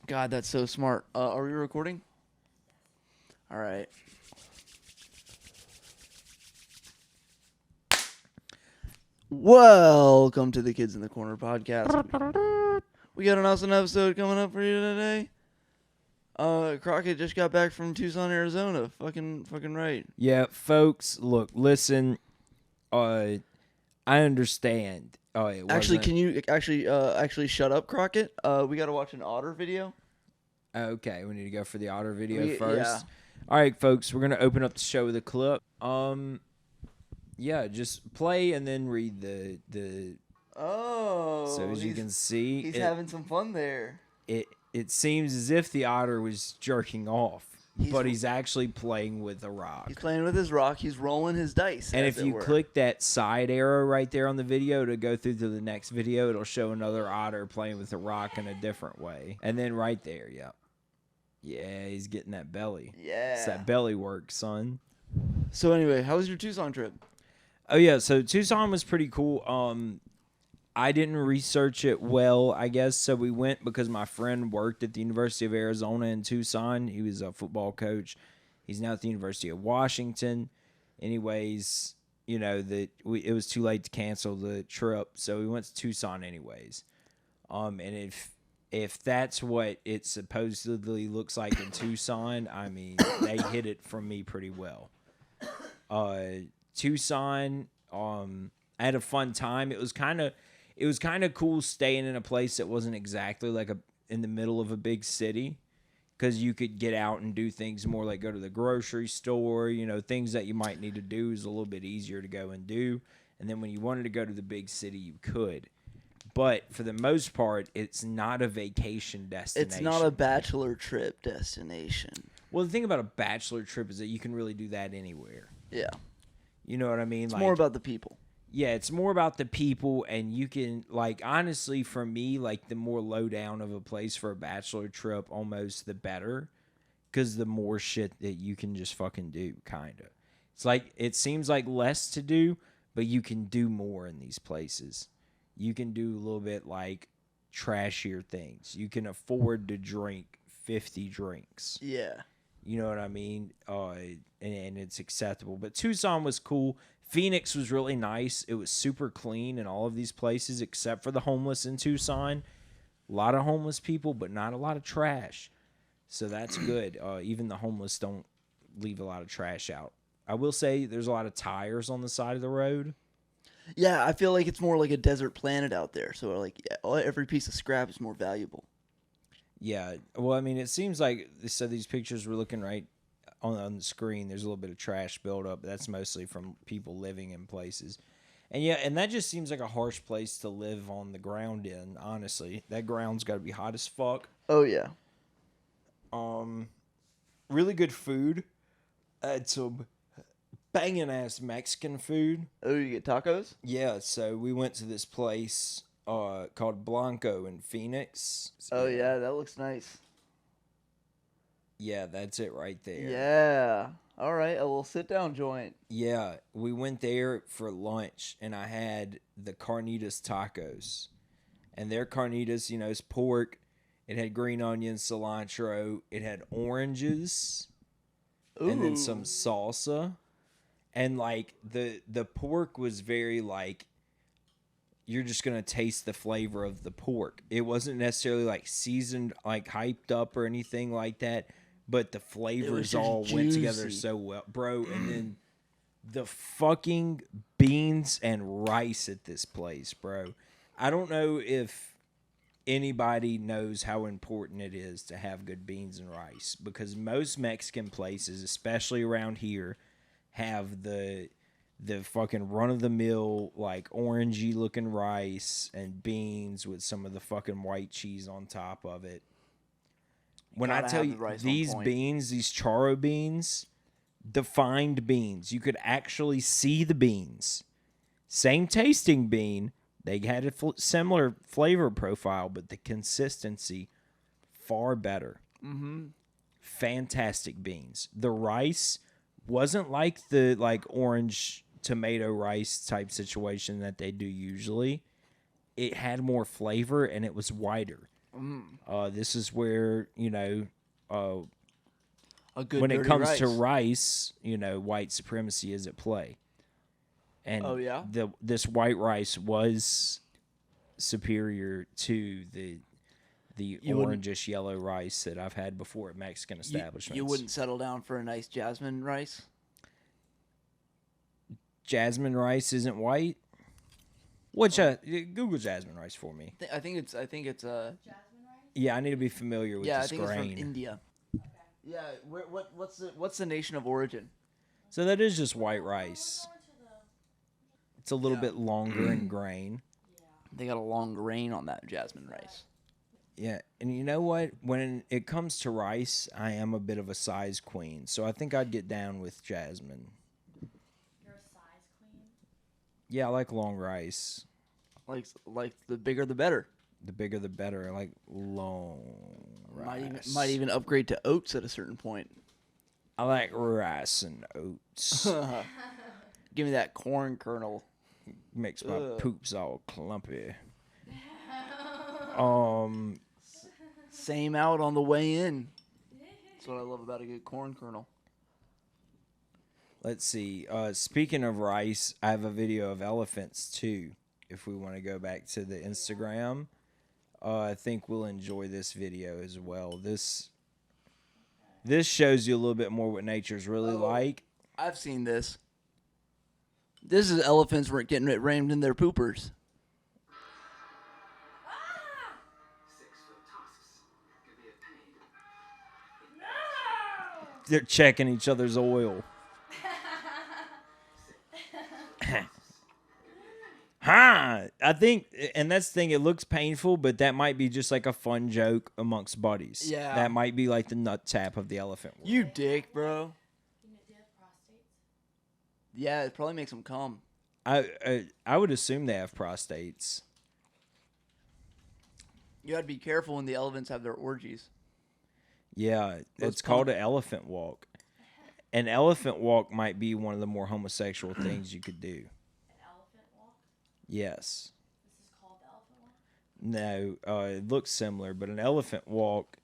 God, that's so smart. Are we recording? All right. Welcome to the Kids in the Corner podcast. We got an awesome episode coming up for you today. Crockett just got back from Tucson, Arizona. Fucking right. Yeah, folks, look, listen. I understand. Actually, can you actually shut up, Crockett? We got to watch an otter video. Okay, we need to go for the otter video first. Yeah. All right, folks, we're gonna open up the show with a clip. Yeah, just play and then read the. Oh. So as you can see, he's having some fun there. It seems as if the otter was jerking off, but he's actually playing with a rock. He's playing with his rock. He's rolling his dice. And if you click that side arrow right there on the video to go through to the next video, it'll show another otter playing with a rock in a different way. And then right there, yeah. Yeah, he's getting that belly. Yeah. It's that belly work, son. So anyway, how was your Tucson trip? Oh, yeah, so Tucson was pretty cool. I didn't research it well, I guess, so we went because my friend worked at the University of Arizona in Tucson. He was a football coach. He's now at the University of Washington. Anyways, you know, it was too late to cancel the trip, so we went to Tucson anyways. And if that's what it supposedly looks like in Tucson, I mean, they hit it from me pretty well. Tucson, I had a fun time. It was kind of cool staying in a place that wasn't exactly like in the middle of a big city, because you could get out and do things more, like go to the grocery store. You know, things that you might need to do is a little bit easier to go and do. And then when you wanted to go to the big city, you could. But for the most part, it's not a vacation destination. It's not a bachelor trip destination. Well, the thing about a bachelor trip is that you can really do that anywhere. Yeah. You know what I mean? It's more about the people. Yeah, it's more about the people, and you can, like, honestly, for me, like, the more low down of a place for a bachelor trip, almost the better, because the more shit that you can just fucking do, kind of. It's like, it seems like less to do, but you can do more in these places. You can do a little bit, like, trashier things. You can afford to drink 50 drinks. Yeah. You know what I mean? And it's acceptable. But Tucson was cool. Phoenix was really nice. It was super clean in all of these places except for the homeless in Tucson. A lot of homeless people, but not a lot of trash. So that's good. Even the homeless don't leave a lot of trash out. I will say there's a lot of tires on the side of the road. Yeah, I feel like it's more like a desert planet out there. So, like, every piece of scrap is more valuable. Yeah. Well, I mean, it seems like, so these pictures we're looking right on the screen, there's a little bit of trash buildup. That's mostly from people living in places. And yeah, and that just seems like a harsh place to live on the ground in, honestly. That ground's got to be hot as fuck. Oh, yeah. Really good food. I had some banging ass Mexican food. Oh, you get tacos? Yeah, so we went to this place called Blanco in Phoenix. Oh, yeah, that looks nice. Yeah, that's it right there. Yeah. All right, a little sit-down joint. Yeah, we went there for lunch, and I had the carnitas tacos. And their carnitas, you know, is pork. It had green onions, cilantro. It had oranges. Ooh. And then some salsa. And, like, the pork was very, like, you're just going to taste the flavor of the pork. It wasn't necessarily, like, seasoned, like, hyped up or anything like that. But the flavors all went together so well. Bro, and then the fucking beans and rice at this place, bro. I don't know if anybody knows how important it is to have good beans and rice. Because most Mexican places, especially around here, have the fucking run-of-the-mill, like, orangey-looking rice and beans with some of the fucking white cheese on top of it. When I tell you, these beans, these charo beans, defined beans. You could actually see the beans. Same tasting bean. They had a similar flavor profile, but the consistency far better. Mm-hmm. Fantastic beans. The rice wasn't like the orange tomato rice type situation that they do usually. It had more flavor and it was whiter. This is where, A good when it dirty comes rice. to rice, white supremacy is at play. And Oh, yeah? this white rice was superior to the orangish yellow rice that I've had before at Mexican establishments. You wouldn't settle down for a nice jasmine rice? Jasmine rice isn't white. Google jasmine rice for me. I think it's Jasmine rice? Yeah, I need to be familiar with I this think grain. it's from India. Yeah, what's the nation of origin? So that is just white rice. Going to the... It's a little bit longer in grain. They got a long grain on that jasmine rice. Yeah, and you know what? When it comes to rice, I am a bit of a size queen, so I think I'd get down with jasmine. You're a size queen? Yeah, I like long rice. Like the bigger the better. The bigger the better. I like long rice. Might even upgrade to oats at a certain point. I like rice and oats. Give me that corn kernel. Makes my poops all clumpy. Same out on the way in. That's what I love about a good corn kernel. Let's see. Speaking of rice, I have a video of elephants too. If we want to go back to the Instagram, I think we'll enjoy this video as well. This shows you a little bit more what nature's really like. I've seen this. This is elephants getting rammed in their poopers. 6-foot tusks can be a pain. They're checking each other's oil. I think, and that's the thing, it looks painful, but that might be just like a fun joke amongst buddies. Yeah. That might be like the nut tap of the elephant world. You dick, bro. Do you have prostates? Yeah, it probably makes them come. I would assume they have prostates. You gotta be careful when the elephants have their orgies. Yeah, Let's it's called pump. an elephant walk. An elephant walk might be one of the more homosexual things you could do. An elephant walk? Yes. This is called the elephant walk? No, it looks similar, but an elephant walk.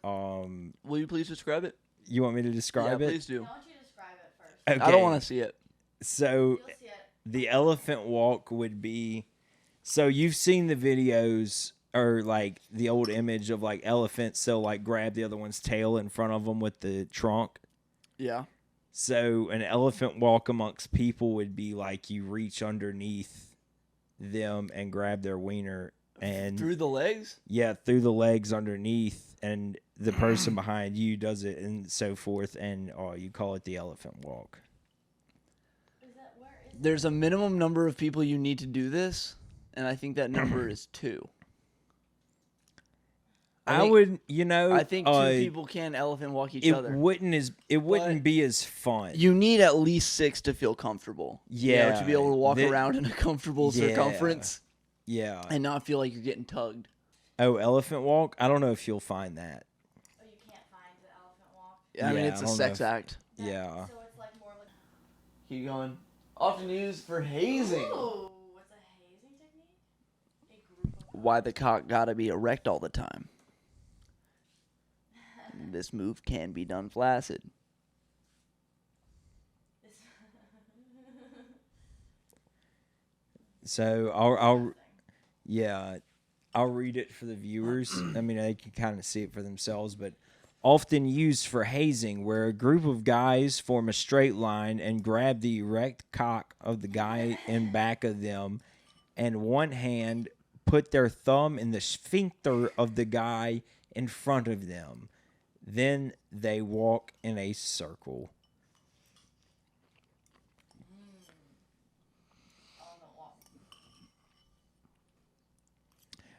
Will you please describe it? You want me to describe it? Please do. I want you to describe it first. Okay. I don't want to see it. So You'll see it. the elephant walk would be. So you've seen the videos or like the old image of like elephants. So like grab the other one's tail in front of them with the trunk. Yeah. So an elephant walk amongst people would be like you reach underneath them and grab their wiener and Through the legs? through the legs underneath, and the person behind you does it and so forth, and you call it the elephant walk. Where is There's a minimum number of people you need to do this, and I think that number is 2. I think- would, I think 2 people can elephant walk each other. It wouldn't be as fun. You need at least 6 to feel comfortable. Yeah, to be able to walk the- around in a comfortable Yeah. circumference Yeah. and not feel like you're getting tugged. Oh, elephant walk? I don't know if you'll find that. Oh, you can't find the elephant walk? I mean, Yeah, it's I a don't sex know act. Yeah. So it's like more like... Keep going. Often used for hazing. Ooh, it's a hazing technique? A group of... Why the cock gotta be erect all the time. This move can be done flaccid. So I'll read it for the viewers. I mean, they can kind of see it for themselves, but often used for hazing, where a group of guys form a straight line and grab the erect cock of the guy in back of them, and one hand put their thumb in the sphincter of the guy in front of them. Then they walk in a circle.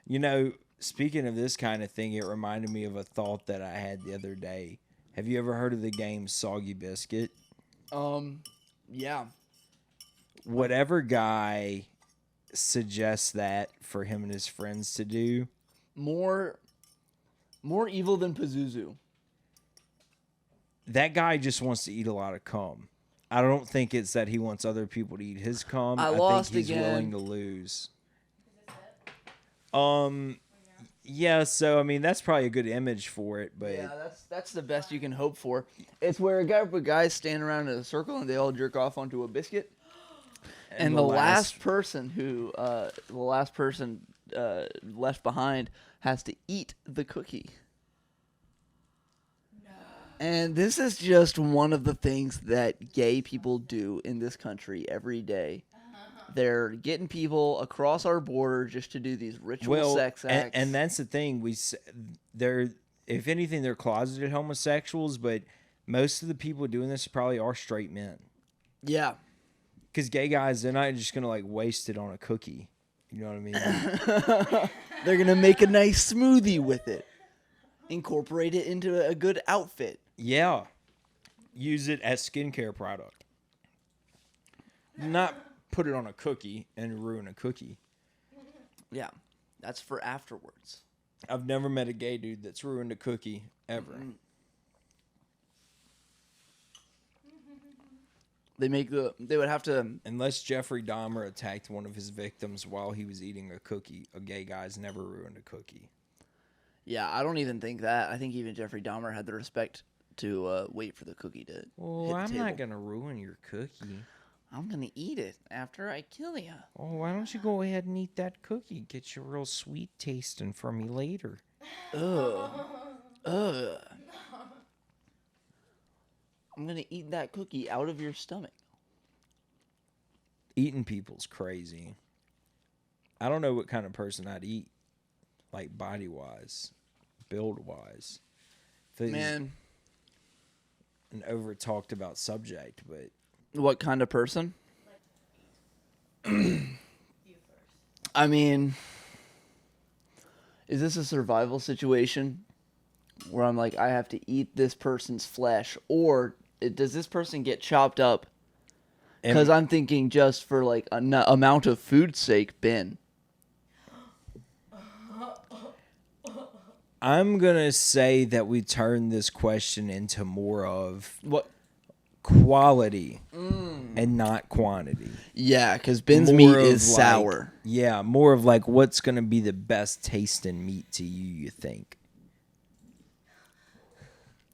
You know, speaking of this kind of thing, it reminded me of a thought that I had the other day. Have you ever heard of the game Soggy Biscuit? Yeah. Whatever guy suggests that for him and his friends to do, More evil than Pazuzu. that guy just wants to eat a lot of cum. I don't think it's that he wants other people to eat his cum. I I lost think he's again. willing to lose. Yeah, so I mean that's probably a good image for it, but Yeah, that's the best you can hope for. It's where a group of guys stand around in a circle and they all jerk off onto a biscuit. And the last person who, left behind has to eat the cookie. No. And this is just one of the things that gay people do in this country every day. They're getting people across our border just to do these ritual sex acts. and that's the thing. They're, if anything, they're closeted homosexuals, but most of the people doing this probably are straight men. Yeah. Because gay guys, they're not just gonna like waste it on a cookie. You know what I mean? They're going to make a nice smoothie with it. Incorporate it into a good outfit. Yeah. Use it as skincare product. Not put it on a cookie and ruin a cookie. Yeah. That's for afterwards. I've never met a gay dude that's ruined a cookie ever. Mm-hmm. They would have to. Unless Jeffrey Dahmer attacked one of his victims while he was eating a cookie, a gay guy's never ruined a cookie. Yeah, I don't even think that. I think even Jeffrey Dahmer had the respect to wait for the cookie to hit the I'm table. not going to ruin your cookie. I'm going to eat it after I kill you. Oh, why don't you go ahead and eat that cookie? Get your real sweet tasting for me later. Ugh. Ugh. I'm going to eat that cookie out of your stomach. Eating people's crazy. I don't know what kind of person I'd eat, like body-wise, build-wise. Man. An over-talked-about subject, but... What kind of person? You first. I mean, is this a survival situation where I'm like, I have to eat this person's flesh, or does this person get chopped up? Because I'm thinking just for like an amount of food's sake, Ben. I'm going to say that we turn this question into more of What? quality and not quantity. Yeah, because Ben's More meat of, is like, sour. Yeah, more of like what's going to be the best tasting meat to you, you think?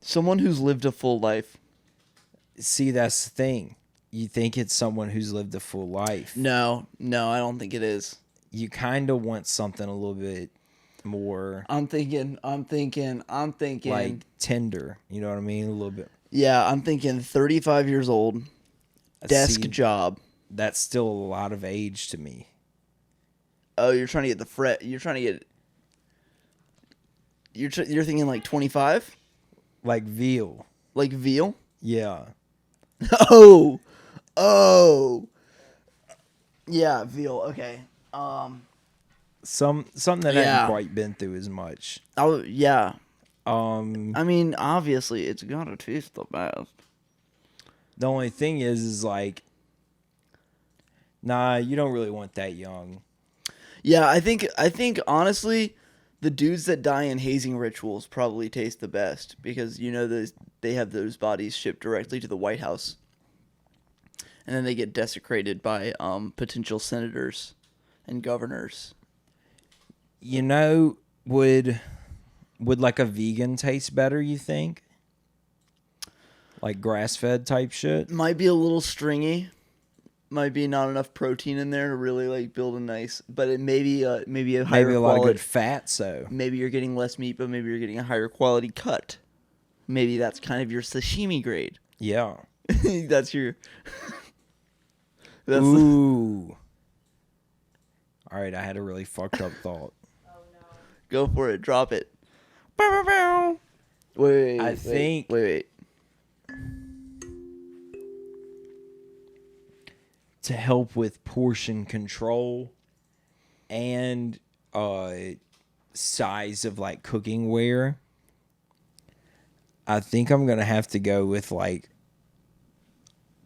Someone who's lived a full life. See, that's the thing. You think it's someone who's lived a full life. No, I don't think it is. You kind of want something a little bit more I'm thinking. like tender. You know what I mean? A little bit. Yeah, I'm thinking 35 years old, desk See, job. That's still a lot of age to me. Oh, you're trying to get the fret. You're trying to get. You're thinking like 25, Like veal. like veal. Yeah. Oh, yeah, veal. Okay. Something that I Yeah. haven't quite been through as much. Oh, yeah. The I mean, obviously, it's gotta taste the best. only thing is like, nah, you don't really want that young. Yeah, I think honestly, the dudes that die in hazing rituals probably taste the best because they have those bodies shipped directly to the White House, and then they get desecrated by potential senators and governors. You know, would like a vegan taste better, you think? Like grass-fed type shit? Might be a little stringy. Might be not enough protein in there to really like build a nice, but it maybe a higher Maybe a quality. lot of good fat, so. Maybe you're getting less meat, but maybe you're getting a higher quality cut. Maybe that's kind of your sashimi grade. Yeah. That's your. That's Ooh. All right, I had a really fucked up thought. Oh no. Go for it. Drop it. Bow, bow, bow. Wait. I think- Wait. To help with portion control and size of like cooking ware, I think I'm gonna have to go with like,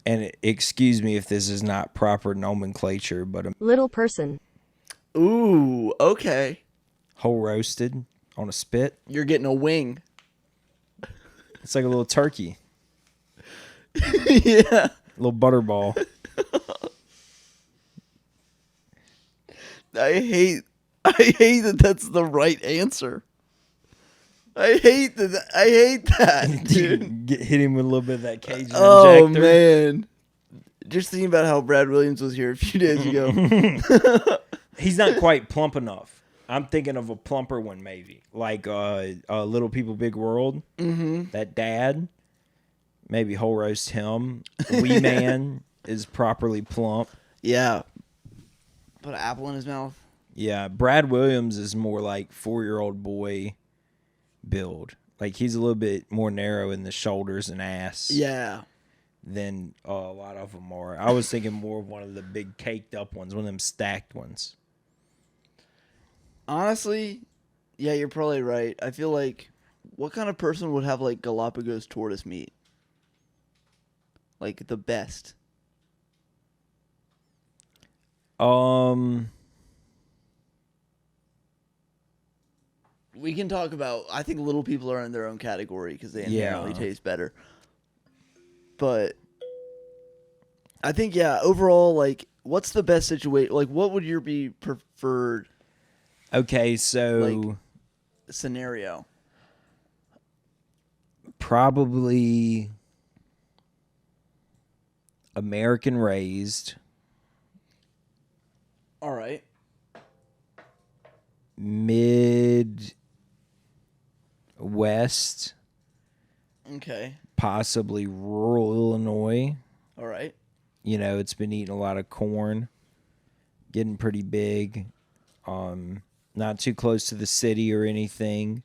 and excuse me if this is not proper nomenclature, but a Little person. Ooh. Okay. whole roasted on a spit. You're getting a wing. It's like a little turkey, Yeah. a little butterball. I I hate that that's the right answer. I hate that, dude. Hit him with a little bit of that Cajun Oh injector. man. Just thinking about how Brad Williams was here a few days ago. He's not quite plump enough. I'm thinking of a plumper one, maybe like Little People Big World. Mm-hmm. That dad, maybe whole roast him. Wee Man is properly plump. Yeah. Put an apple in his mouth. Yeah, Brad Williams is more like 4-year-old boy build. Like he's a little bit more narrow in the shoulders and ass. Yeah. Than a lot of them are. I was thinking more of one of the big caked up ones, one of them stacked ones. Honestly, yeah, you're probably right. I feel like what kind of person would have like Galapagos tortoise meat? Like the best. We can talk about. I think little people are in their own category because they inherently taste better. But I think overall, like, what's the best situation? Like, what would your be preferred? Okay, so Like, scenario. probably American raised, All right. Midwest, Okay. possibly rural Illinois. All right. You know, it's been eating a lot of corn, getting pretty big. Not too close to the city or anything.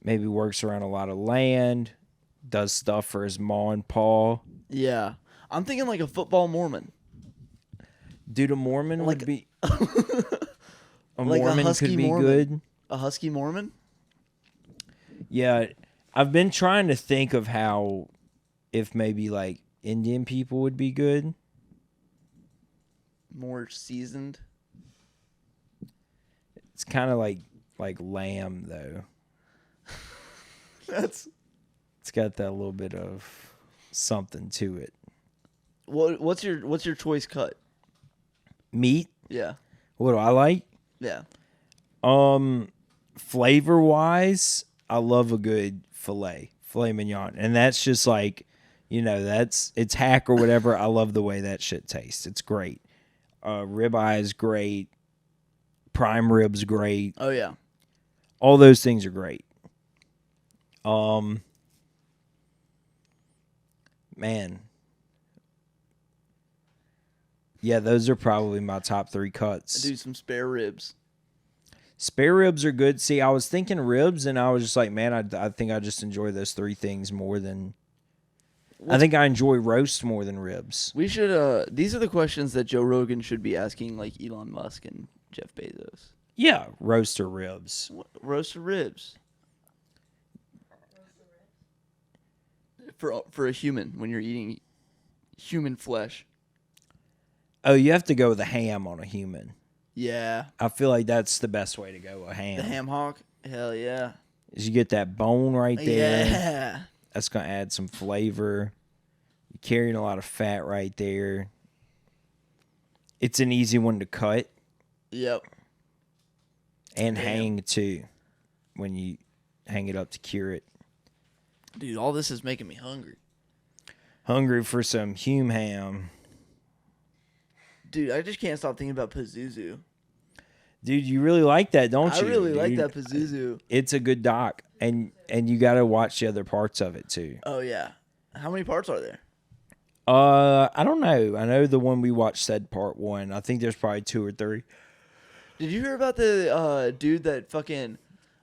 Maybe works around a lot of land, does stuff for his ma and pa. Yeah. I'm thinking like a football Mormon. Dude, a Mormon Like- would be... A Like a Mormon husky could be Mormon. good. A husky Mormon? Yeah, I've been trying to think of how, if maybe like Indian people would be good. More seasoned. It's kind of like lamb though. That's It's got that little bit of something to it. what's your choice cut? Meat. Yeah. What do I like? Yeah. Flavor wise, I love a good filet mignon, and that's just like, you know, it's hack or whatever. I love the way that shit tastes. It's great. Ribeye is great. Prime ribs great. Oh yeah. All those things are great. Man. Yeah, those are probably my top 3 cuts. Do some spare ribs. Spare ribs are good. See, I was thinking ribs, and I was just like, man, I think I just enjoy those 3 things more than... I think I enjoy roast more than ribs. We should. These are the questions that Joe Rogan should be asking, like Elon Musk and Jeff Bezos. Yeah, roast or ribs. Roasted ribs. For a human, when you're eating human flesh. Oh, you have to go with a ham on a human. Yeah. I feel like that's the best way to go, a ham. The ham hock. Hell yeah. Is you get that bone right there. Yeah. That's going to add some flavor. You're carrying a lot of fat right there. It's an easy one to cut. Yep. And Damn. hang, too, when you hang it up to cure it. Dude, all this is making me hungry. Hungry for some hume ham. Dude, I just can't stop thinking about Pazuzu. Dude, you really like that, don't you? I really like dude? that Pazuzu. It's a good doc, and you got to watch the other parts of it, too. Oh, yeah. How many parts are there? I don't know. I know the one we watched said part 1. I think there's probably 2 or 3. Did you hear about the dude that fucking...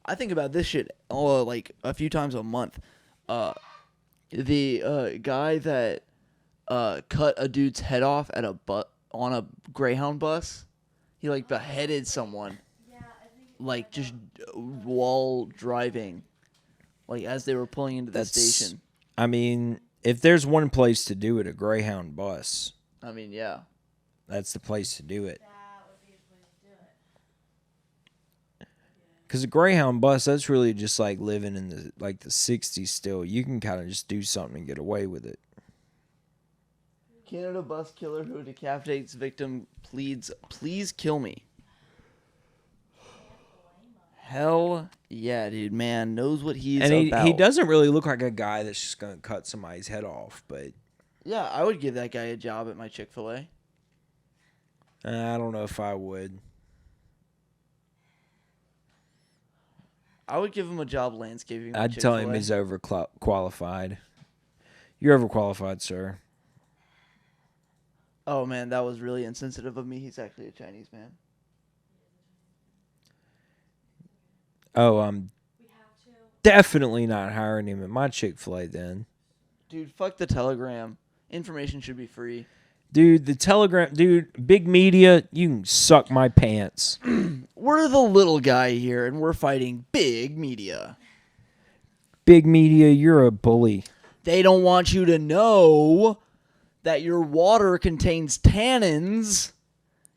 I think about this shit like a few times a month. The guy that cut a dude's head off at on a Greyhound bus. He like beheaded someone. Yeah, I think Like just while driving. Like as they were pulling into the station. I mean, if there's one place to do it, a Greyhound bus, I mean, yeah. that's the place to do it. that would be the place to do it. Because a Greyhound bus, that's really just like living in the 60s still. You can kind of just do something and get away with it. Canada bus killer who decapitates victim pleads, please kill me. Hell yeah, dude. Man knows what he's And about. he doesn't really look like a guy that's just gonna cut somebody's head off. But Yeah, I would give that guy a job at my Chick-fil-A. I don't know if I would. I would give him a job landscaping. I'd tell him he's overqualified. You're overqualified, sir. Oh man, that was really insensitive of me. He's actually a Chinese man. Oh, We have to. definitely not hiring him at my Chick-fil-A then. Dude, fuck the Telegram. Information should be free. Dude, the Telegram, dude, big media, you can suck my pants. We're the little guy here, and we're fighting big media. Big media, you're a bully. They don't want you to know that your water contains tannins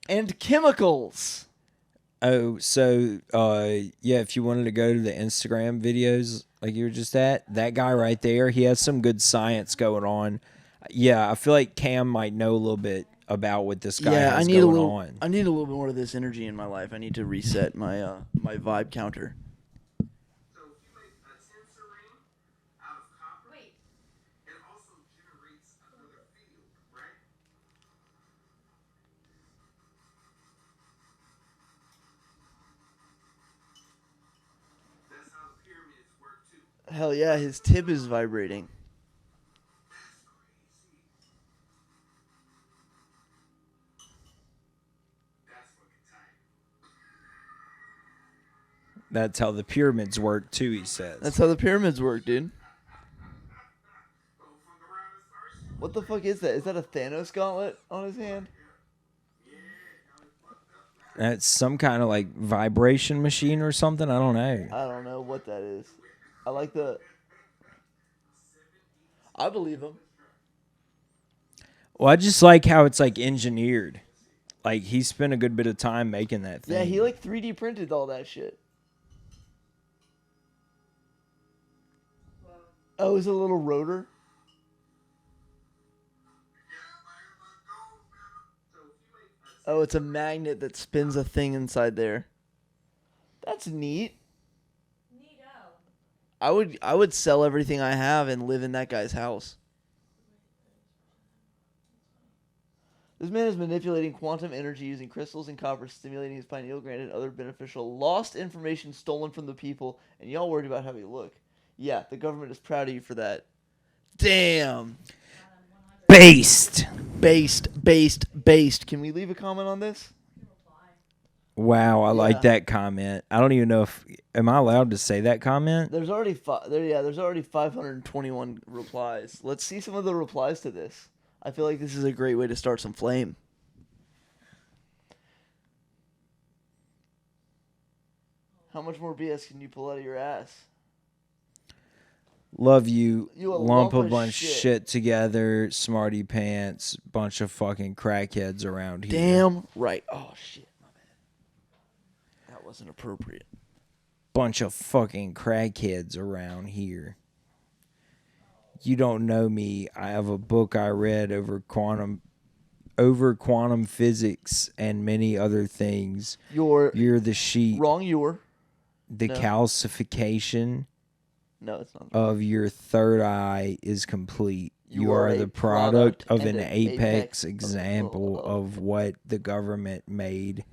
and chemicals. Oh, so, yeah, if you wanted to go to the Instagram videos like you were just at, that guy right there, he has some good science going on. Yeah, I feel like Cam might know a little bit about what this guy has I need going a little. on. I need a little bit more of this energy in my life. I need to reset my my vibe counter. So if you make a tinserine out of copper, Wait. it also generates another field, right? That's how the pyramids work too. Hell yeah, his tip is vibrating. That's crazy. That's fucking tight. That's how the pyramids work, too, he says. That's how the pyramids work, dude. Don't fuck around and start shooting. What the fuck is that? Is that a Thanos gauntlet on his hand? That's some kind of, like, vibration machine or something? I don't know. I don't know what that is. I like the. I believe him. Well, I just like how it's, like, engineered. Like, he spent a good bit of time making that thing. Yeah, he like 3D printed all that shit. Oh, is it a little rotor? Oh, it's a magnet that spins a thing inside there. That's neat. Neato. I would sell everything I have and live in that guy's house. This man is manipulating quantum energy using crystals and copper, stimulating his pineal gland and other beneficial lost information stolen from the people, and y'all worried about how we look. Yeah, the government is proud of you for that. Damn. Based. Based. Can we leave a comment on this? Wow, I like Yeah. that comment. I don't even know if... Am I allowed to say that comment? There's already there's already 521 replies. Let's see some of the replies to this. I feel like this is a great way to start some flame. How much more BS can you pull out of your ass? Love you. You a lump lump a of bunch shit. shit together. Smarty pants. Bunch of fucking crackheads around here. Damn right. Oh shit, my bad. That wasn't appropriate. Bunch of fucking crackheads around here. You don't know me. I have a book I read over quantum physics and many other things. You're You're the sheep. wrong. You're The No. calcification no, it's not. of your third eye is complete. You You are are a the product of and an an apex apex example of what the government made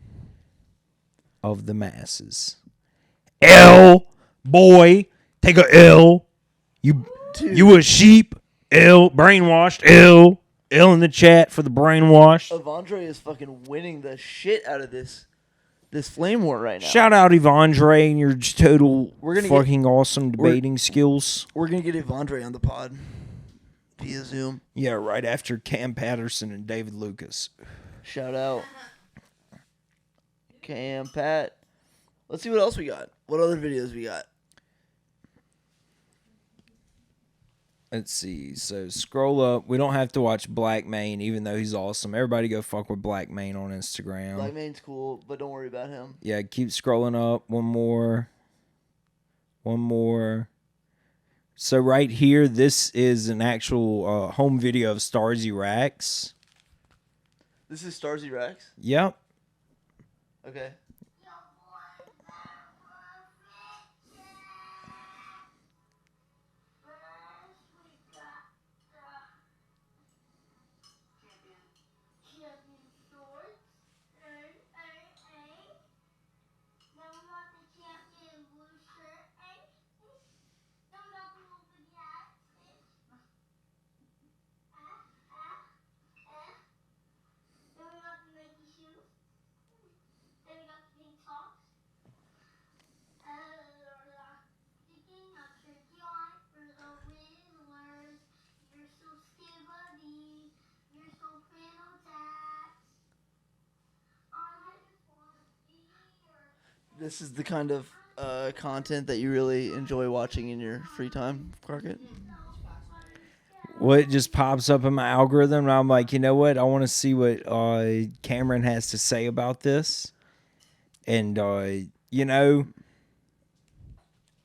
of the masses. L, boy, take a L. You Dude. you a sheep. L, brainwashed. L in the chat for the brainwashed. Avandre is fucking winning the shit out of this flame war right now. Shout out Evandre and your just total We're gonna fucking awesome debating skills. We're gonna get Avandre on the pod via Zoom. Yeah, right after Cam Patterson and David Lucas. Shout out Cam, Pat. Let's see what else we got. What other videos we got? Let's see. So scroll up. We don't have to watch Black Mane, even though he's awesome. Everybody go fuck with Black Mane on Instagram. Black Main's cool, but don't worry about him. Yeah, keep scrolling up. One more. So right here, this is an actual home video of Starzy Rax. This is Starzy Rex. Yep. Okay. This is the kind of content that you really enjoy watching in your free time, Crockett? What just pops up in my algorithm, and I'm like, you know what? I want to see what Cameron has to say about this. And,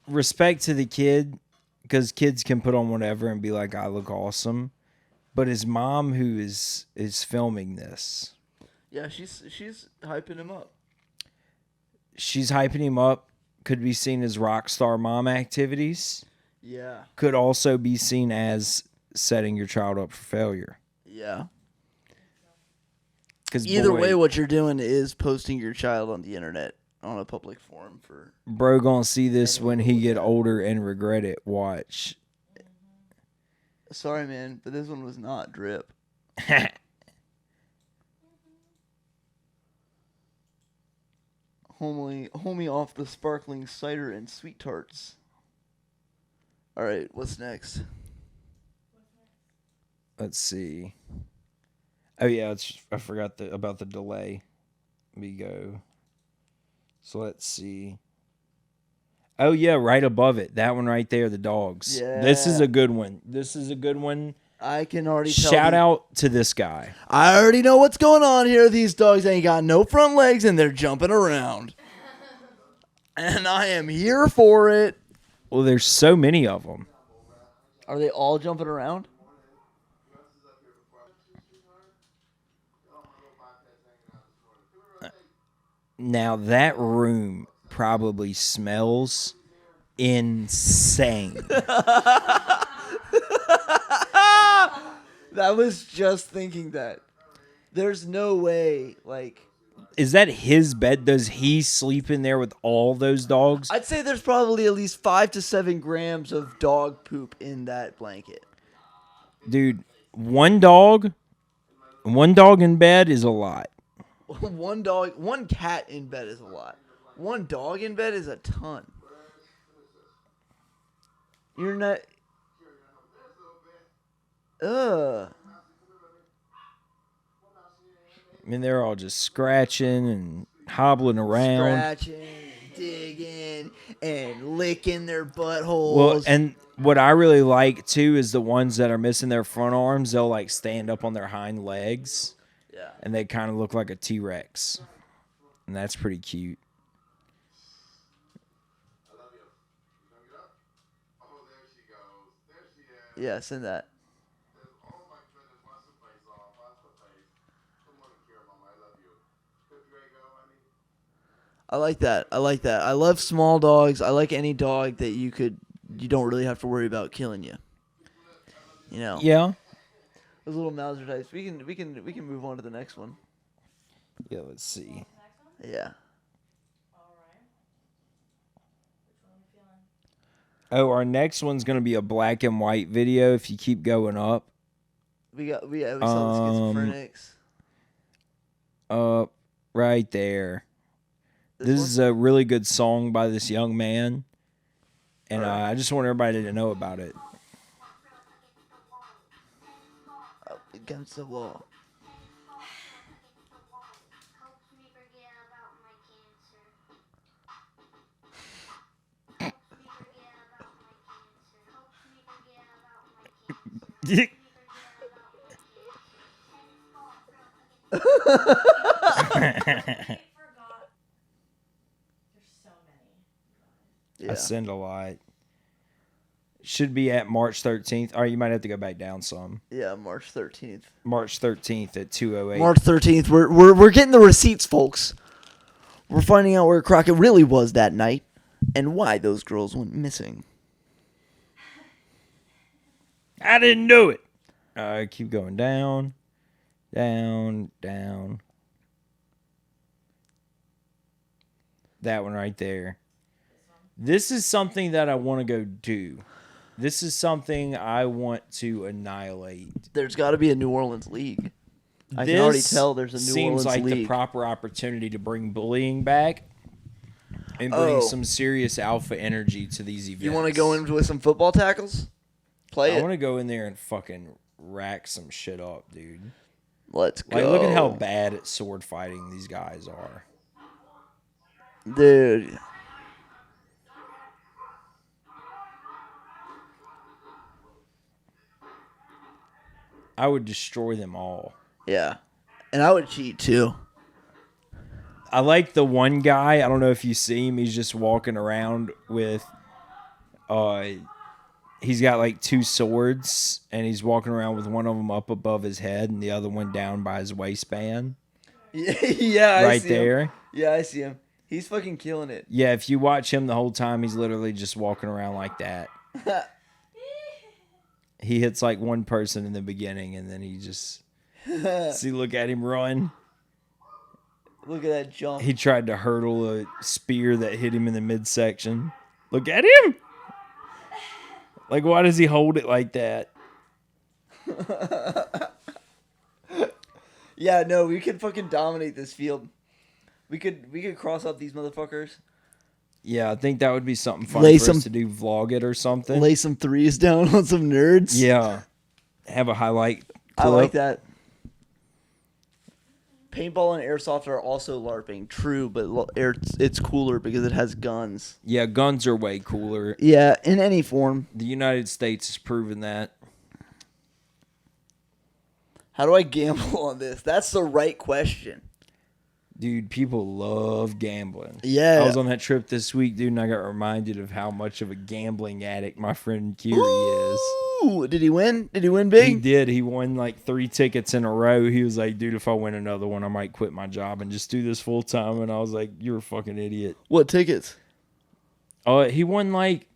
respect to the kid, because kids can put on whatever and be like, I look awesome. But his mom, who is filming this, Yeah, she's hyping him up. she's hyping him up. Could be seen as rock star mom activities. Yeah. Could also be seen as setting your child up for failure. Yeah. 'Cause Either boy, way, what you're doing is posting your child on the internet on a public forum for. bro gonna see this when he get older and regret it. Watch. Sorry, man, but this one was not drip. Homie off the sparkling cider and sweet tarts. All right, what's next? Let's see. Oh yeah, I forgot about the delay. Let me go. So let's see. Oh yeah, right above it. That one right there, the dogs. Yeah. This is a good one. This is a good one. I can already tell. Shout out to this guy. I already know what's going on here. These dogs ain't got no front legs and they're jumping around. And I am here for it. Well, there's so many of them. Are they all jumping around? Now that room probably smells insane. I was just thinking that. There's no way, like... Is that his bed? Does he sleep in there with all those dogs? I'd say there's probably at least 5 to 7 grams of dog poop in that blanket. Dude, one dog in bed is a lot. One cat in bed is a lot. One dog in bed is a ton. You're not... Ugh. I mean, they're all just scratching and hobbling around. Scratching, digging, and licking their buttholes. Well, and what I really like, too, is the ones that are missing their front arms. They'll, like, stand up on their hind legs. Yeah. And they kind of look like a T-Rex. And that's pretty cute. Yeah, send that. I like that. I love small dogs. I like any dog that you don't really have to worry about killing you. You know. Yeah. Those little Mauser types. We can move on to the next one. Yeah, let's see. Yeah. Oh, our next one's going to be a black and white video if you keep going up. We saw the schizophrenics. Right there. This is a really good song by this young man. And I just want everybody to know about it. Up against the wall. Yeah. I send a lot. Should be at March 13th. Or you might have to go back down some. Yeah, March 13th. March 13th at 2:08. March 13th. We're getting the receipts, folks. We're finding out where Crockett really was that night and why those girls went missing. I didn't do it. Keep going down, down, down. That one right there. This is something that I want to go do. This is something I want to annihilate. There's got to be a New Orleans league. I can already tell there's a New Orleans seems like league. the proper opportunity to bring bullying back and bring some serious alpha energy to these events. You want to go in with some football tackles? Play I it. want to go in there and fucking rack some shit up, dude. Let's go. Like, look at how bad at sword fighting these guys are. Dude. I would destroy them all. Yeah. And I would cheat too. I like the one guy. I don't know if you see him. He's just walking around with, he's got like two swords, and he's walking around with one of them up above his head and the other one down by his waistband. Yeah, right there. Him. Yeah, I see him. He's fucking killing it. Yeah, if you watch him the whole time, he's literally just walking around like that. He hits like one person in the beginning, and then he just see. Look at him run. Look at that jump. He tried to hurdle a spear that hit him in the midsection. Look at him. Like, why does he hold it like that? Yeah, no, we could fucking dominate this field. We could cross up these motherfuckers. Yeah, I think that would be something fun Lay for us to do. Vlog it or something. Lay some threes down on some nerds. Yeah. Have a highlight clip. I like that. Paintball and airsoft are also LARPing. True, but it's cooler because it has guns. Yeah, guns are way cooler. Yeah, in any form. The United States has proven that. How do I gamble on this? That's the right question. Dude, people love gambling. Yeah. I was on that trip this week, dude, and I got reminded of how much of a gambling addict my friend Kiri is. Ooh, did he win? Did he win big? He did. He won like 3 tickets in a row. He was like, dude, if I win another one, I might quit my job and just do this full time. And I was like, you're a fucking idiot. What tickets? He won like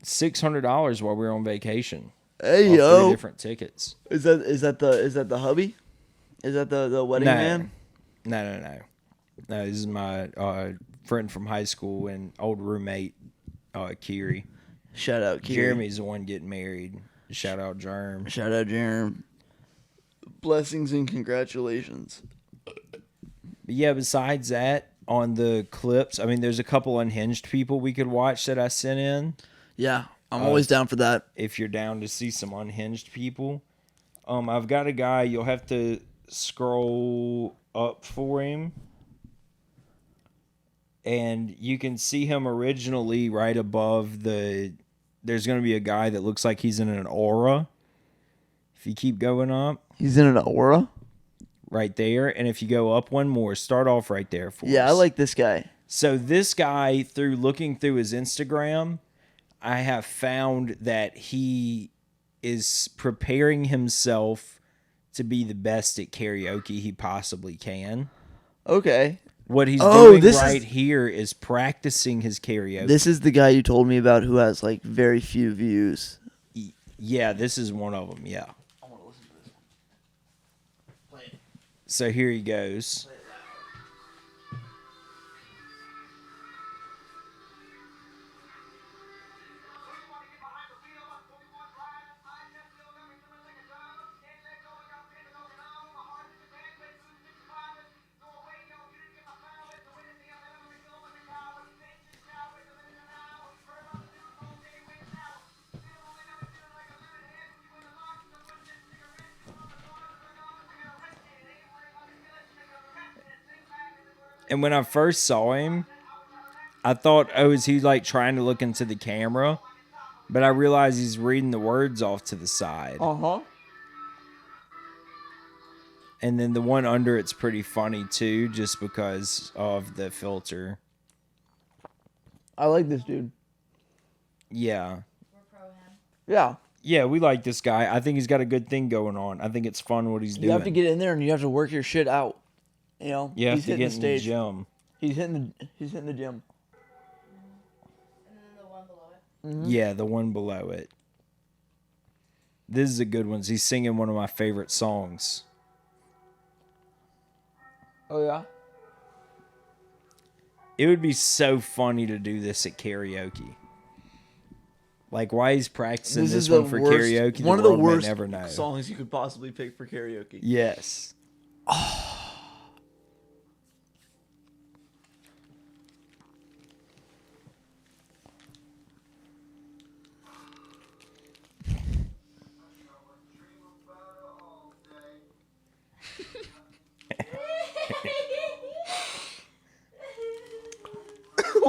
$600 while we were on vacation. Hey, Off yo. 3 different tickets. Is that the hubby? Is that the wedding man? No. No, this is my friend from high school and old roommate, Kiri. Shout out, Kiri. Jeremy's the one getting married. Shout out, Jerm. Shout out, Jerem. Blessings and congratulations. But yeah, besides that, on the clips, I mean, there's a couple unhinged people we could watch that I sent in. Yeah, I'm always down for that. If you're down to see some unhinged people. I've got a guy, you'll have to scroll up for him. And you can see him originally right above there's going to be a guy that looks like he's in an aura. If you keep going up. He's in an aura? Right there. And if you go up one more, start off right there for us. Yeah, I like this guy. So this guy, through looking through his Instagram, I have found that he is preparing himself to be the best at karaoke he possibly can. Okay. What he's doing right here is practicing his karaoke. This is the guy you told me about who has like very few views. Yeah, this is one of them, yeah. I want to listen to this one. Play it. So here he goes. And when I first saw him, I thought, oh, is he like trying to look into the camera? But I realized he's reading the words off to the side. Uh-huh. And then the one under it's pretty funny too, just because of the filter. I like this dude. Yeah. We're pro him. Yeah. Yeah, we like this guy. I think he's got a good thing going on. I think it's fun what he's doing. You have to get in there and you have to work your shit out. You know, You have he's to hitting get the in stage. the gym. He's hitting the gym. And then the one below it. Mm-hmm. Yeah, the one below it. This is a good one. He's singing one of my favorite songs. Oh yeah. It would be so funny to do this at karaoke. Like, why he's practicing this one for karaoke? One of the world may worst never know. songs you could possibly pick for karaoke. Yes.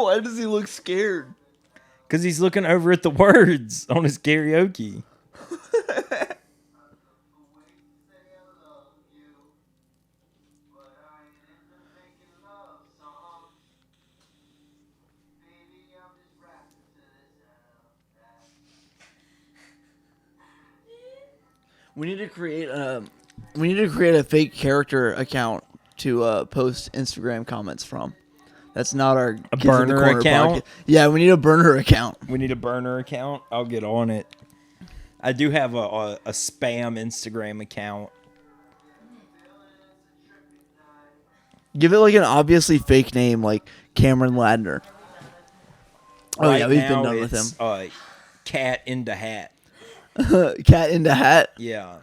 Why does he look scared? Because he's looking over at the words on his karaoke. We need to create a fake character account to post Instagram comments from. That's not our A Kids in the burner Corner account? podcast. Yeah, we need a burner account. We need a burner account. I'll get on it. I do have a spam Instagram account. Give it like an obviously fake name, like Cameron Ladner. Oh Right yeah, we've now, been done with him. it's, Cat in the Hat. Cat in the Hat. Yeah.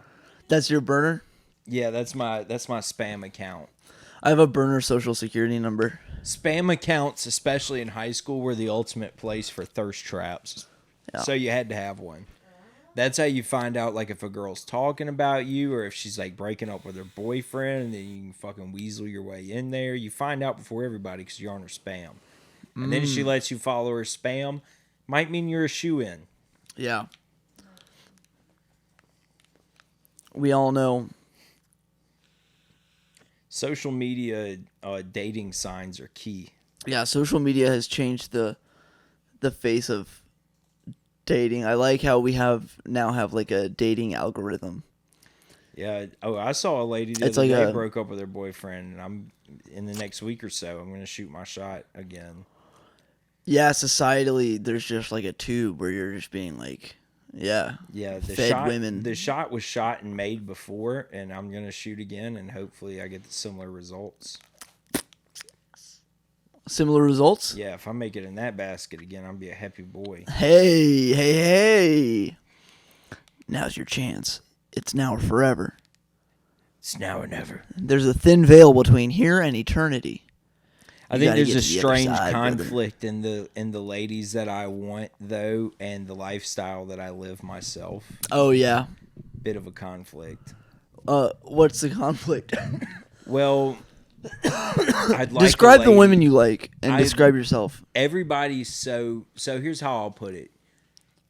That's your burner. Yeah, that's my spam account. I have a burner social security number. Spam accounts, especially in high school, were the ultimate place for thirst traps. Yeah. So you had to have one. That's how you find out, like, if a girl's talking about you or if she's, like, breaking up with her boyfriend, and then you can fucking weasel your way in there. You find out before everybody because you're on her spam. And then if she lets you follow her spam, might mean you're a shoo-in. Yeah. We all know. Social media dating signs are key. Yeah, social media has changed the face of dating. I like how we now have like a dating algorithm. Yeah. Oh, I saw a lady the It's other like day a- broke up with her boyfriend, and I'm in the next week or so, I'm going to shoot my shot again. Yeah, societally, there's just like a tube where you're just being like, yeah, Yeah, the fed shot, women. The shot was shot and made before, and I'm gonna shoot again, and hopefully I get the similar results. Similar results. Yeah, if I make it in that basket again, I'll be a happy boy. Hey! Now's your chance. It's now or forever. It's now or never. There's a thin veil between here and eternity. I You think gotta there's get a to the other strange side, brother. conflict in the ladies that I want though, and the lifestyle that I live myself. Oh yeah. Bit of a conflict. What's the conflict? Well, I'd like Describe a the lady- women you like and I- describe yourself. Everybody's so here's how I'll put it.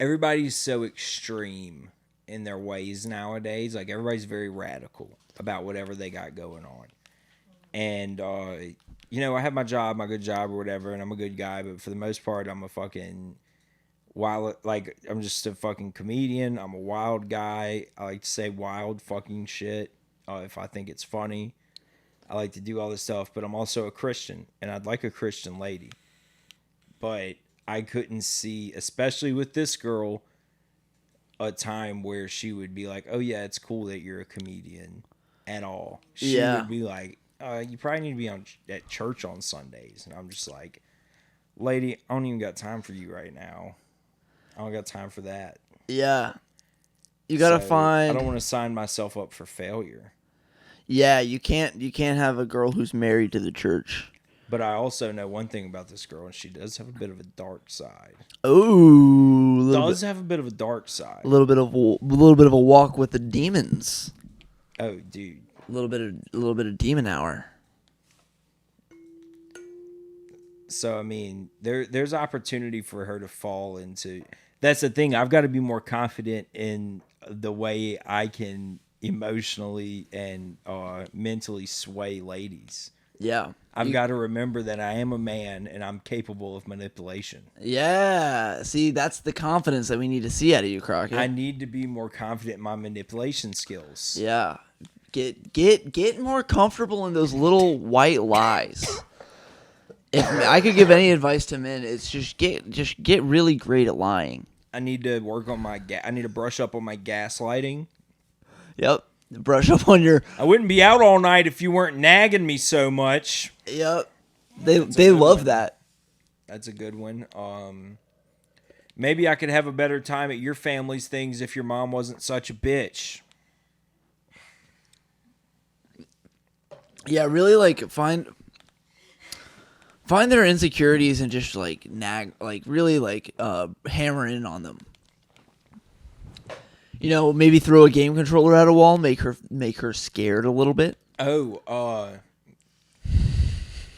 Everybody's so extreme in their ways nowadays. Like, everybody's very radical about whatever they got going on. And you know, I have my job, my good job or whatever, and I'm a good guy, but for the most part I'm a fucking wild, like, I'm just a fucking comedian. I'm a wild guy. I like to say wild fucking shit if I think it's funny. I like to do all this stuff, but I'm also a Christian, and I'd like a Christian lady. But I couldn't see, especially with this girl, a time where she would be like, oh yeah, it's cool that you're a comedian at all. She Yeah. would be like, you probably need to be at church on Sundays. And I'm just like, lady, I don't even got time for you right now. I don't got time for that. Yeah. You gotta So, find. I don't want to sign myself up for failure. Yeah, you can't have a girl who's married to the church. But I also know one thing about this girl, and she does have a bit of a dark side. Ooh, Does have a bit of a dark side. a little bit of a walk with the demons. Oh, dude. A little bit of demon hour. So I mean, there's opportunity for her to fall into. That's the thing. I've got to be more confident in the way I can emotionally and mentally sway ladies. Yeah. I've got to remember that I am a man and I'm capable of manipulation. Yeah. See, that's the confidence that we need to see out of you, Crockett. I need to be more confident in my manipulation skills. Yeah. Get more comfortable in those little white lies. If I could give any advice to men, it's just get really great at lying. I need to work on I need to brush up on my gaslighting. Yep. Brush up on your. I wouldn't be out all night if you weren't nagging me so much. Yep. They good love one. that. That's a good one. Maybe I could have a better time at your family's things if your mom wasn't such a bitch. Yeah, really like find their insecurities and just like nag, like really like hammer in on them. You know, maybe throw a game controller at a wall, make her scared a little bit. Oh,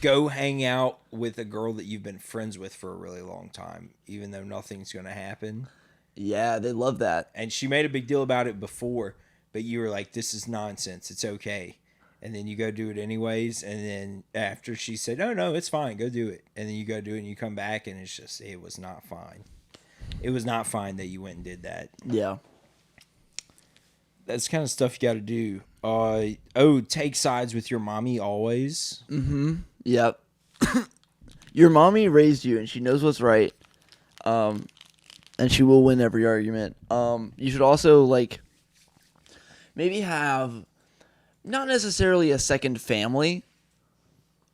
Go hang out with a girl that you've been friends with for a really long time, even though nothing's going to happen. Yeah, they love that. And she made a big deal about it before, but you were like, this is nonsense. It's okay. And then you go do it anyways. And then after she said, no, it's fine. Go do it. And then you go do it and you come back and it's just, it was not fine. It was not fine that you went and did that. Yeah. That's the kind of stuff you got to do. Take sides with your mommy always. Mm-hmm. Yep. Your mommy raised you and she knows what's right. And she will win every argument. You should also, like, maybe have not necessarily a second family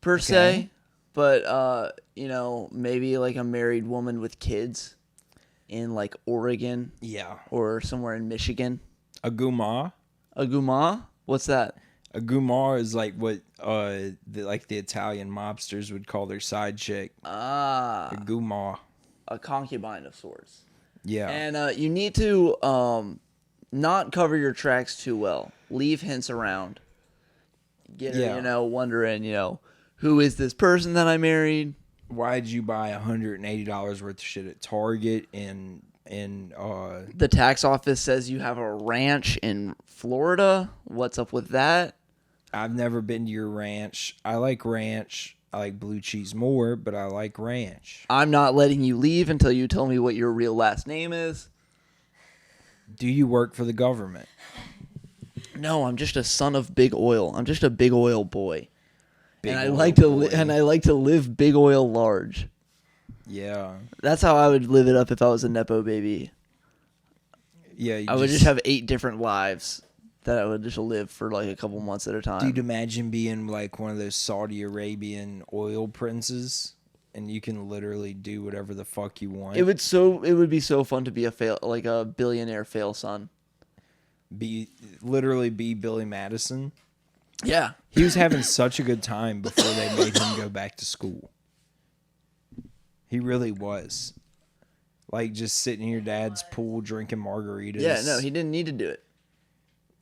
per se, but maybe like a married woman with kids in like Oregon, or somewhere in Michigan. A guma. A guma? What's that? A guma is like what the Italian mobsters would call their side chick. Ah, a guma. A concubine of sorts. Yeah. And you need to not cover your tracks too well. Leave hints around. Get her, wondering, who is this person that I married? Why'd you buy $180 worth of shit at Target and the tax office says you have a ranch in Florida? What's up with that? I've never been to your ranch. I like ranch. I like blue cheese more, but I like ranch. I'm not letting you leave until you tell me what your real last name is. Do you work for the government? No, I'm just a son of big oil. I'm just a big oil boy. I like to live big oil large. Yeah. That's how I would live it up if I was a Nepo baby. Yeah. I would just have 8 different lives that I would just live for like a couple months at a time. Dude, imagine being like one of those Saudi Arabian oil princes and you can literally do whatever the fuck you want. It would be so fun to be a billionaire fail son. Literally be Billy Madison. Yeah. He was having such a good time before they made him go back to school. He really was. Like just sitting in your dad's pool drinking margaritas. Yeah, no, he didn't need to do it.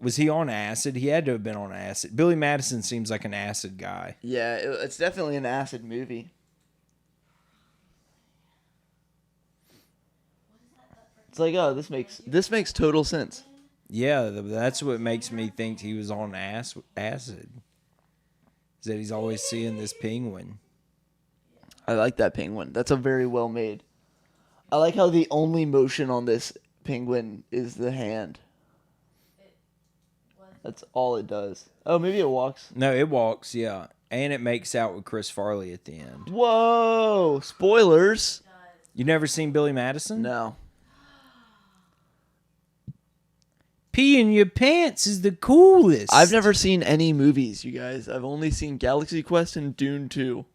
Was he on acid? He had to have been on acid. Billy Madison seems like an acid guy. Yeah, it's definitely an acid movie. It's like, oh, this makes total sense. Yeah, that's what makes me think he was on acid. Is that he's always seeing this penguin. I like that penguin. That's a very well made. I like how the only motion on this penguin is the hand. That's all it does. Oh, maybe it walks. No, it walks, yeah. And it makes out with Chris Farley at the end. Whoa! Spoilers! You never seen Billy Madison? No. Pee in your pants is the coolest. I've never seen any movies, you guys. I've only seen Galaxy Quest and Dune 2.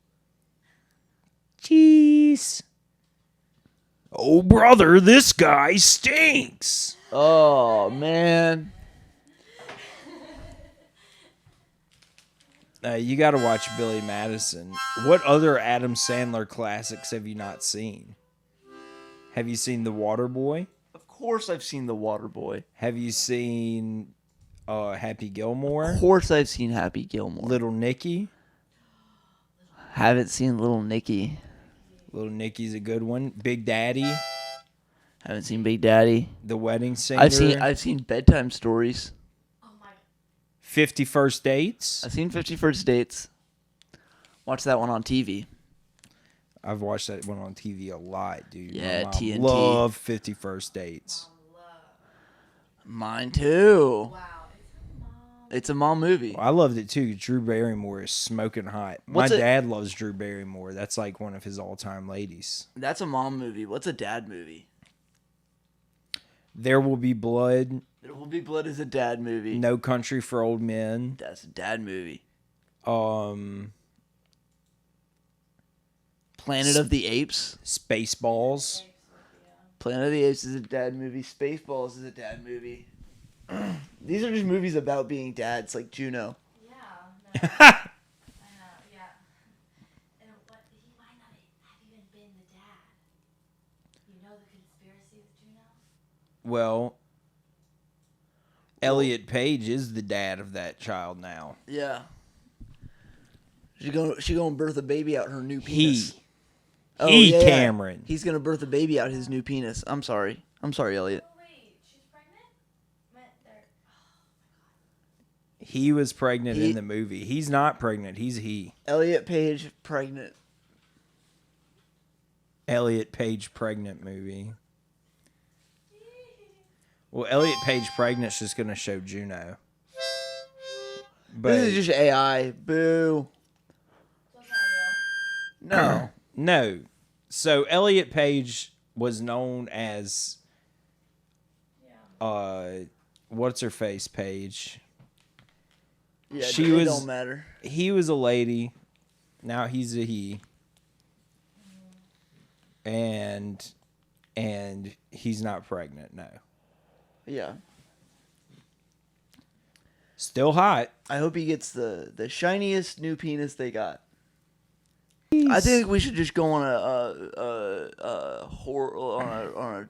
Jeez. Oh, brother, this guy stinks. Oh, man. You got to watch Billy Madison. What other Adam Sandler classics have you not seen? Have you seen The Waterboy? Of course I've seen The Waterboy. Have you seen Happy Gilmore? Of course I've seen Happy Gilmore. Little Nicky? Haven't seen Little Nicky. Little Nicky's a good one. Big Daddy? Haven't seen Big Daddy. The Wedding Singer? I've seen Bedtime Stories. 50 First Dates? I've seen 50 First Dates. Watched that one on TV. I've watched that one on TV a lot, dude. Yeah, My mom TNT. love 50 First Dates. Mine too. Wow. It's a mom movie. Well, I loved it too. Drew Barrymore is smoking hot. My dad loves Drew Barrymore. That's like one of his all-time ladies. That's a mom movie. What's a dad movie? There Will Be Blood. There Will Be Blood is a dad movie. No Country for Old Men. That's a dad movie. Planet of the Apes. Spaceballs. Planet of the Apes is a dad movie. Spaceballs is a dad movie. These are just movies about being dads, like Juno. Yeah. No, I know. Yeah. And what? He might not have even been the dad. You know the conspiracy with Juno? Well, Elliot Page is the dad of that child now. Yeah. She gonna birth a baby out her new penis. Cameron. He's gonna birth a baby out his new penis. I'm sorry, Elliot. Oh wait, she's pregnant? They're... He was pregnant in the movie. He's not pregnant. He's he. Elliot Page pregnant. Elliot Page pregnant movie. Well, Elliot Page pregnant's just gonna show Juno. But This is just AI. Boo. So it's not real. No. no. So Elliot Page was known as what's her face Page. Yeah, She it was- don't matter. He was a lady. Now he's a he. And he's not pregnant, no. Yeah. Still hot. I hope he gets the shiniest new penis they got. I think we should just go on a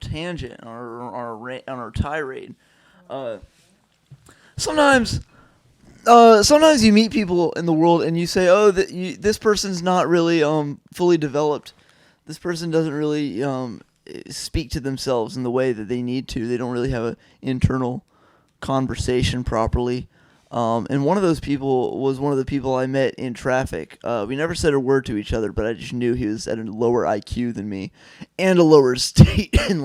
tangent on our tirade. Sometimes you meet people in the world and you say, "Oh, this person's not really fully developed. This person doesn't really speak to themselves in the way that they need to. They don't really have an internal conversation properly." And one of those people was one of the people I met in traffic. We never said a word to each other, but I just knew he was at a lower IQ than me, and a lower state in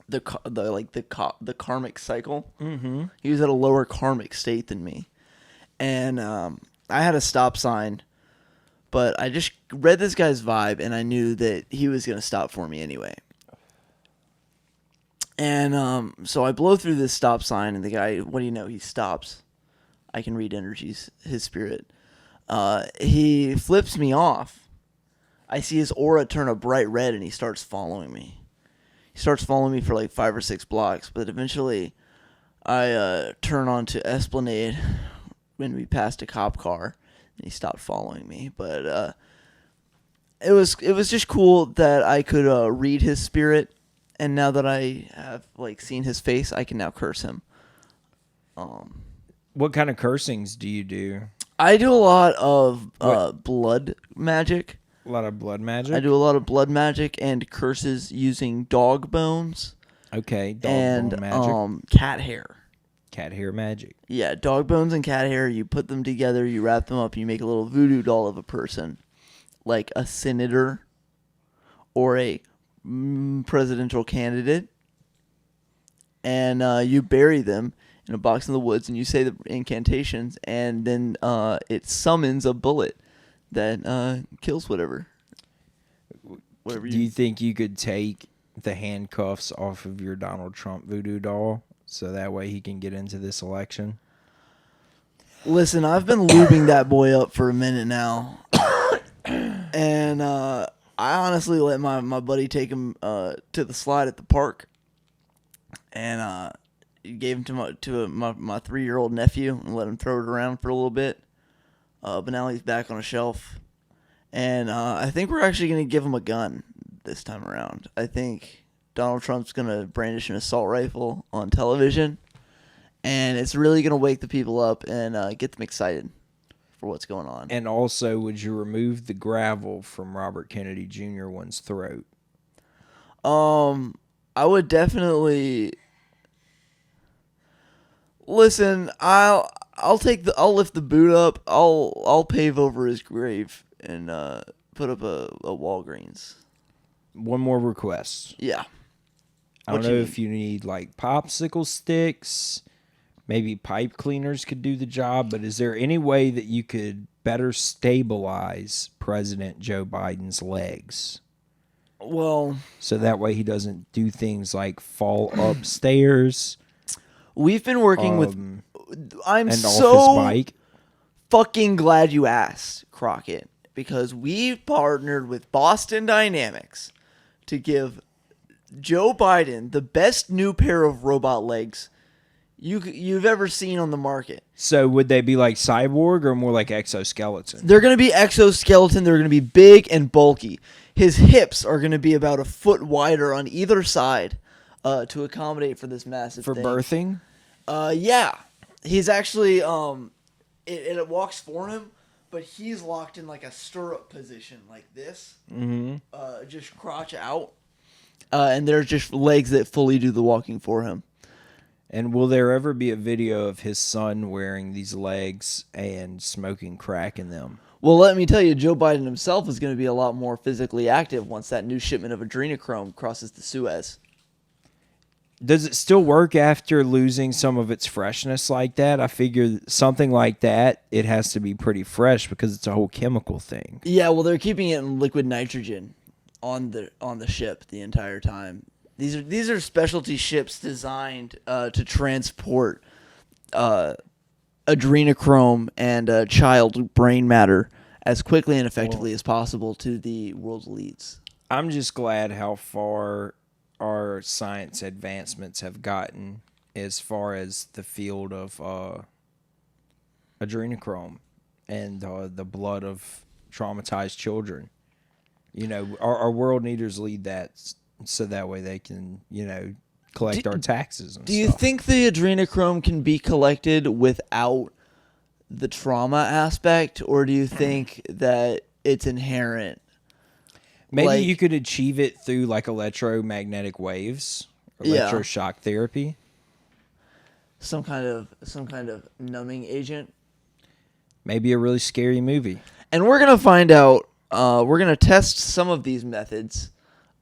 the karmic cycle. Mm-hmm. He was at a lower karmic state than me, and I had a stop sign, but I just read this guy's vibe, and I knew that he was gonna stop for me anyway. And so I blow through this stop sign, and the guy, what do you know, he stops. I can read energies, his spirit. He flips me off. I see his aura turn a bright red, and he starts following me. He starts following me for like 5 or 6 blocks, but eventually I turn onto Esplanade when we passed a cop car, and he stopped following me. But it was just cool that I could read his spirit. And now that I have seen his face, I can now curse him. What kind of cursings do you do? I do a lot of blood magic. A lot of blood magic? I do a lot of blood magic and curses using dog bones Okay, dog and bone magic. cat hair. Cat hair magic. Yeah, dog bones and cat hair. You put them together, you wrap them up, and you make a little voodoo doll of a person, like a senator or a presidential candidate, and you bury them in a box in the woods, and you say the incantations, and then it summons a bullet that kills whatever Do you think you could take the handcuffs off of your Donald Trump voodoo doll so that way he can get into this election? Listen, I've been lubing that boy up for a minute now, and I honestly let my buddy take him to the slide at the park, and gave him to my 3-year-old nephew and let him throw it around for a little bit. But now he's back on a shelf, and I think we're actually going to give him a gun this time around. I think Donald Trump's going to brandish an assault rifle on television, and it's really going to wake the people up and get them excited for what's going on. And also, would you remove the gravel from Robert Kennedy Jr. one's throat? I would definitely listen. I'll lift the boot up. I'll pave over his grave and put up a Walgreens. One more request. Yeah. I don't What know you if you need like popsicle sticks. Maybe pipe cleaners could do the job, but is there any way that you could better stabilize President Joe Biden's legs? Well, So that way he doesn't do things like fall upstairs we've been working with. I'm and off so his bike. fucking glad you asked, Crockett, because we partnered with Boston Dynamics to give Joe Biden the best new pair of robot legs you've ever seen on the market. So would they be like cyborg or more like exoskeleton? They're going to be exoskeleton. They're going to be big and bulky. His hips are going to be about a foot wider on either side to accommodate for this massive For thing. birthing? Yeah. He's actually it walks for him, but he's locked in like a stirrup position like this, just crotch out, and there's just legs that fully do the walking for him. And will there ever be a video of his son wearing these legs and smoking crack in them? Well, let me tell you, Joe Biden himself is going to be a lot more physically active once that new shipment of adrenochrome crosses the Suez. Does it still work after losing some of its freshness like that? I figure something like that, it has to be pretty fresh because it's a whole chemical thing. Yeah, well, they're keeping it in liquid nitrogen on the ship the entire time. These are specialty ships designed to transport adrenochrome and child brain matter as quickly and effectively as possible to the world's elites. I'm just glad how far our science advancements have gotten as far as the field of adrenochrome and the blood of traumatized children. You know, our world leaders lead that so that way they can, you know, collect our taxes and Do stuff. you think the adrenochrome can be collected without the trauma aspect, or do you think that it's inherent? Maybe like- you could achieve it through like electromagnetic waves, Yeah. electroshock therapy. Some kind of numbing agent? Maybe a really scary movie. And we're gonna find out. We're gonna test some of these methods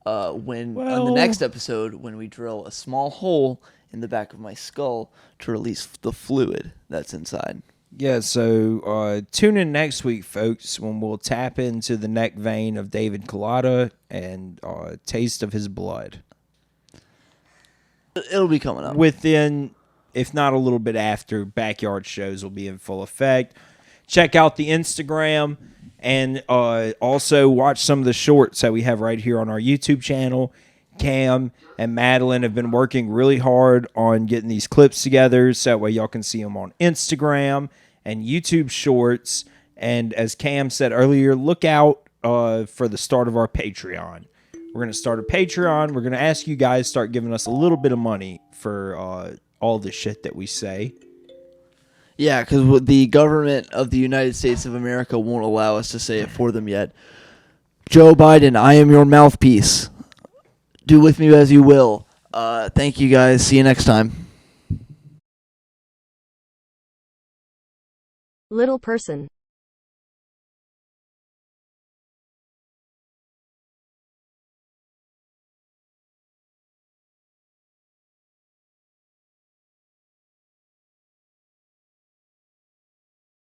on the next episode when we drill a small hole in the back of my skull to release the fluid that's inside. Yeah, so tune in next week, folks, when we'll tap into the neck vein of David Collada and taste of his blood. It'll be coming up. Within, if not a little bit after, backyard shows will be in full effect. Check out the Instagram and also watch some of the shorts that we have right here on our YouTube channel. Cam and Madeline have been working really hard on getting these clips together so that way y'all can see them on Instagram and YouTube shorts. And as Cam said earlier, look out for the start of our Patreon. We're going to start a Patreon. We're going to ask you guys to start giving us a little bit of money for all the shit that we say. Yeah, because the government of the United States of America won't allow us to say it for them yet. Joe Biden, I am your mouthpiece. Do with me as you will. Thank you guys. See you next time. Little person.